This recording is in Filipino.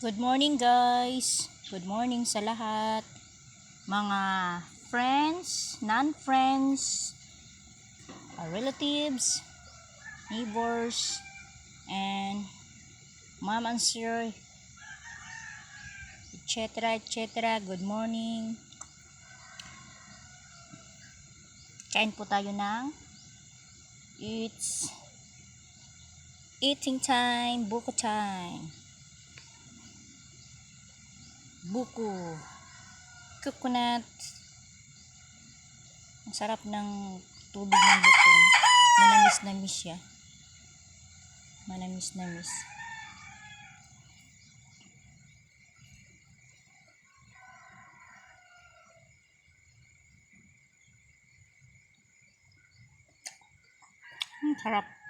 Good morning guys. Good morning sa lahat. Mga friends, non-friends, relatives, neighbors, and mom and sir, etc. etc. Good morning. Kain po tayo ng it's eating time, buko time. Buko, coconut. Ang sarap ng tubig ng buko. Manamis-namis siya. Manamis-namis. Sarap.